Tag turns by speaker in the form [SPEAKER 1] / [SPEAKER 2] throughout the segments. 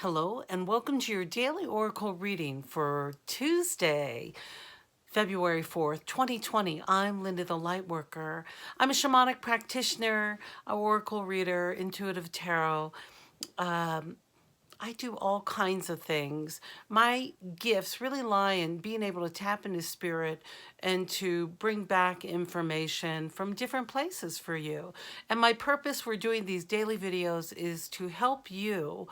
[SPEAKER 1] Hello and welcome to your daily oracle reading for Tuesday, February 4th, 2020. I'm Linda the Lightworker. I'm a shamanic practitioner, a oracle reader, intuitive tarot. I do all kinds of things. My gifts really lie in being able to tap into spirit and to bring back information from different places for you. And my purpose for doing these daily videos is to help you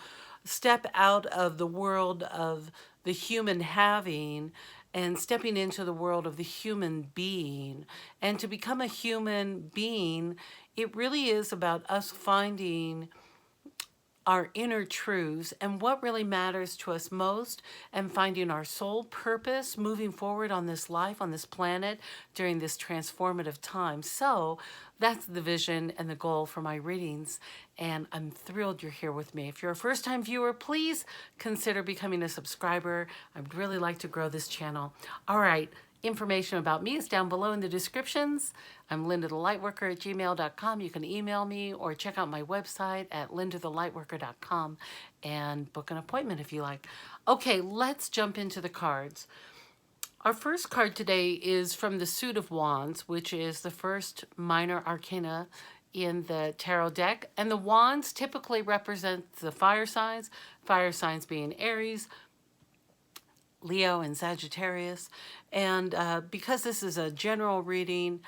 [SPEAKER 1] step out of the world of the human having and stepping into the world of the human being. And to become a human being, it really is about us finding our inner truths and what really matters to us most, and finding our soul purpose moving forward on this life, on this planet during this transformative time. So that's the vision and the goal for my readings, and I'm thrilled you're here with me. If you're a first-time viewer, please consider becoming a subscriber. I'd really like to grow this channel. All right. Information about me is down below in the descriptions. I'm LindaTheLightWorker at gmail.com. You can email me or check out my website at LindaTheLightWorker.com and book an appointment if you like. Okay, let's jump into the cards. Our first card today is from the Suit of Wands, which is the first minor arcana in the tarot deck. And the wands typically represent the fire signs being Aries, Leo, and Sagittarius. And because this is a general reading,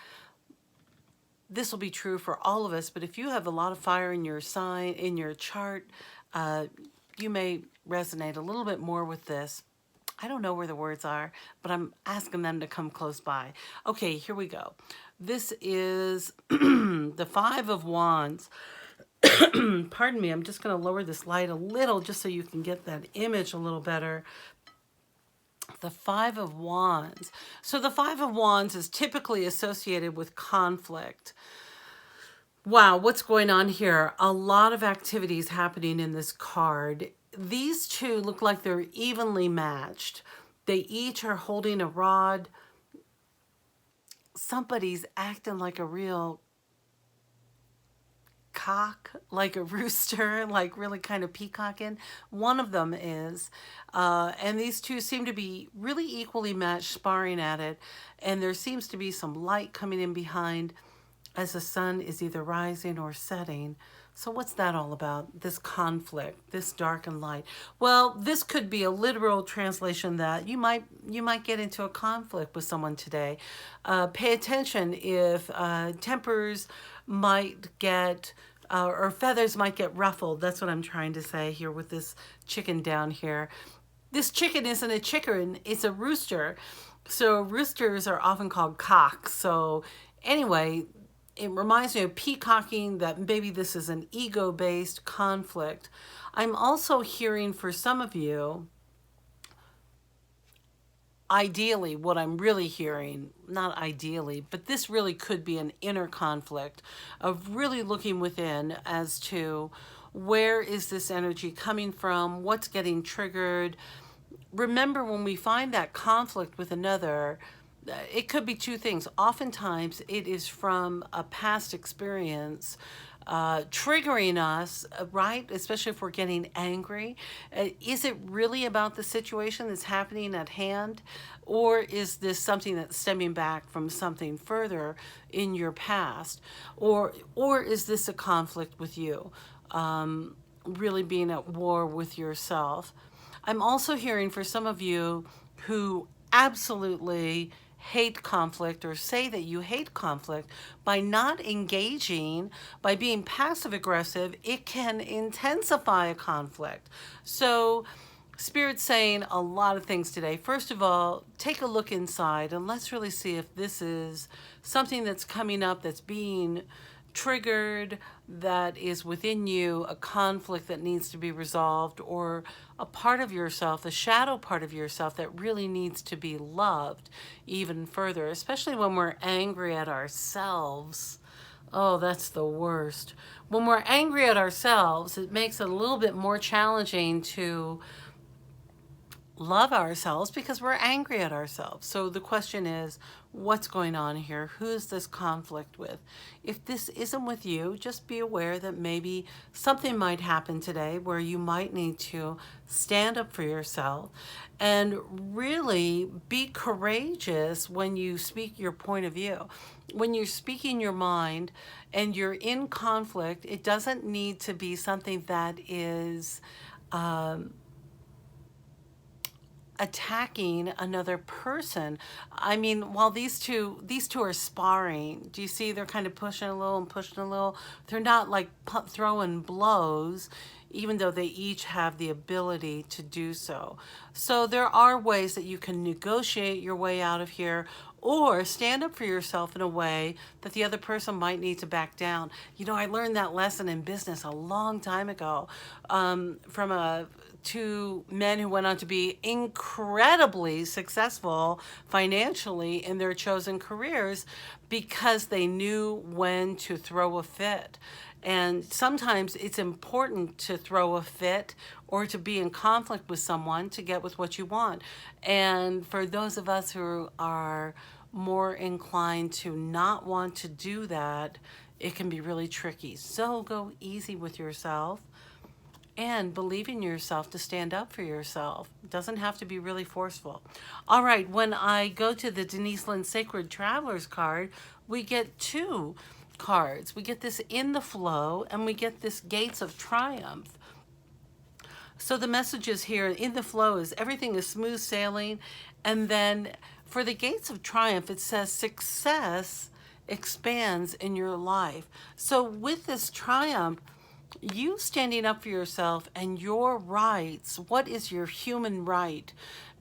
[SPEAKER 1] this will be true for all of us. But if you have a lot of fire in your sign, in your chart, you may resonate a little bit more with this. I don't know where the words are, but I'm asking them to come close by. Okay, here we go. This is the Five of Wands. Pardon me, I'm just going to lower this light a little just so you can get that image a little better. The Five of Wands. So the Five of Wands is typically associated with conflict. Wow, what's going on here? A lot of activities happening in this card. These two look like they're evenly matched. They each are holding a rod. Somebody's acting like a real cock, like a rooster, like really kind of peacocking. One of them is. And these two seem to be really equally matched, sparring at it. And there seems to be some light coming in behind as the sun is either rising or setting. So what's that all about? This conflict, this dark and light. Well, this could be a literal translation that you might get into a conflict with someone today. Pay attention if tempers might get or feathers might get ruffled. That's what I'm trying to say here with this chicken down here. This chicken isn't a chicken, it's a rooster. So roosters are often called cocks. So anyway, it reminds me of peacocking, that maybe this is an ego-based conflict. I'm also hearing for some of you, ideally, what I'm really hearing, not ideally, but this really could be an inner conflict of really looking within as to where is this energy coming from, what's getting triggered. Remember, when we find that conflict with another, it could be two things. Oftentimes, it is from a past experience triggering us, right? Especially if we're getting angry. Is it really about the situation that's happening at hand? Or is this something that's stemming back from something further in your past? Or is this a conflict with you? Really being at war with yourself. I'm also hearing for some of you who absolutely hate conflict, or say that you hate conflict, by not engaging, by being passive aggressive, it can intensify a conflict. So Spirit's saying a lot of things today. First of all, take a look inside and let's really see if this is something that's coming up, that's being triggered, that is within you, a conflict that needs to be resolved, or a part of yourself, a shadow part of yourself that really needs to be loved even further, especially when we're angry at ourselves. Oh, that's the worst. When we're angry at ourselves, it makes it a little bit more challenging to love ourselves because we're angry at ourselves. So the question is, what's going on here? Who is this conflict with? If this isn't with you, just be aware that maybe something might happen today where you might need to stand up for yourself and really be courageous when you speak your point of view. When you're speaking your mind and you're in conflict, it doesn't need to be something that is attacking another person. I mean, while these two are sparring, do you see they're kind of pushing a little and pushing a little? They're not like throwing blows, even though they each have the ability to do so. So there are ways that you can negotiate your way out of here, or stand up for yourself in a way that the other person might need to back down. You know, I learned that lesson in business a long time ago from two men who went on to be incredibly successful financially in their chosen careers because they knew when to throw a fit. And sometimes it's important to throw a fit or to be in conflict with someone to get with what you want. And for those of us who are more inclined to not want to do that, it can be really tricky. So go easy with yourself and believe in yourself to stand up for yourself. It doesn't have to be really forceful. All right, when I go to the Denise Linn Sacred Travelers card, we get two cards. We get this In the Flow, and we get this Gates of Triumph. So the messages here in the flow is everything is smooth sailing. And then for the Gates of Triumph, it says success expands in your life. So with this triumph, you standing up for yourself and your rights, what is your human right,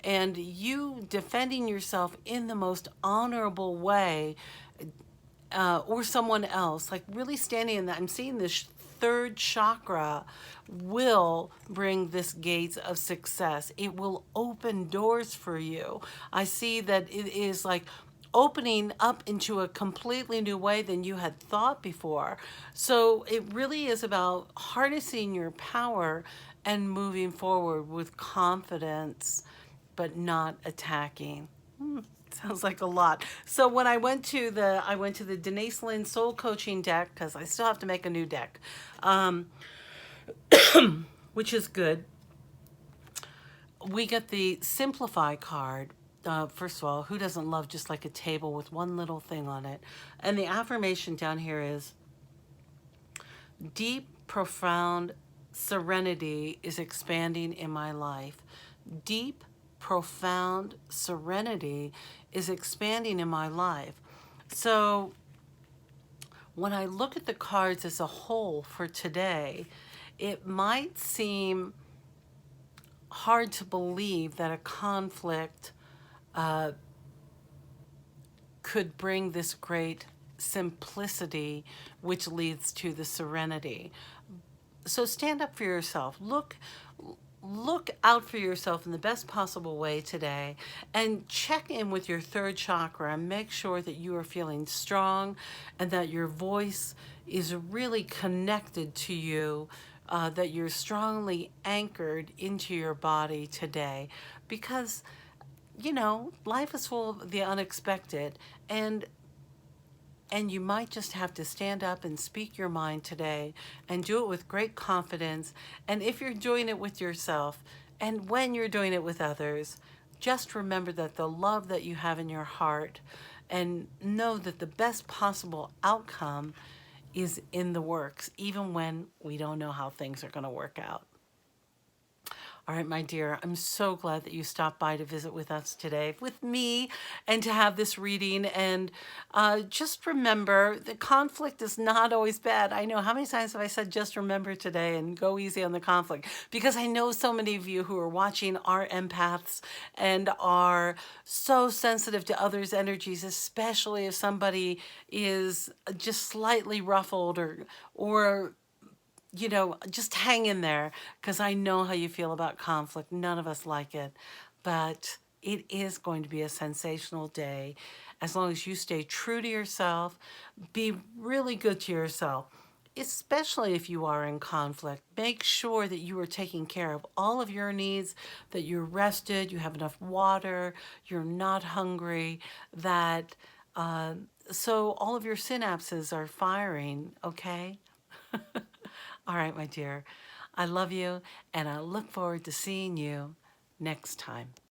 [SPEAKER 1] and you defending yourself in the most honorable way, or someone else, like really standing in that. I'm seeing this third chakra will bring this gates of success. It will open doors for you. I see that it is like opening up into a completely new way than you had thought before. So it really is about harnessing your power and moving forward with confidence, but not attacking. Sounds like a lot. So when I went to the Denise Linn Soul Coaching deck, because I still have to make a new deck, which is good. We get the Simplify card. First of all, who doesn't love just like a table with one little thing on it? And the affirmation down here is deep, profound serenity is expanding in my life. Deep, profound serenity is expanding in my life. So when I look at the cards as a whole for today, it might seem hard to believe that a conflict could bring this great simplicity, which leads to the serenity. So stand up for yourself. Look out for yourself in the best possible way today, and check in with your third chakra and make sure that you are feeling strong and that your voice is really connected to you, that you're strongly anchored into your body today, because you know, life is full of the unexpected, and you might just have to stand up and speak your mind today and do it with great confidence. And if you're doing it with yourself and when you're doing it with others, just remember that the love that you have in your heart, and know that the best possible outcome is in the works, even when we don't know how things are going to work out. All right, my dear, I'm so glad that you stopped by to visit with us today, with me, and to have this reading. And just remember, the conflict is not always bad. I know, how many times have I said just remember today and go easy on the conflict? Because I know so many of you who are watching are empaths and are so sensitive to others' energies, especially if somebody is just slightly ruffled or you know, just hang in there, because I know how you feel about conflict. None of us like it, but it is going to be a sensational day as long as you stay true to yourself, be really good to yourself. especially if you are in conflict. Make sure that you are taking care of all of your needs, that you're rested, you have enough water, you're not hungry, that so all of your synapses are firing, okay? All right, my dear. I love you, and I look forward to seeing you next time.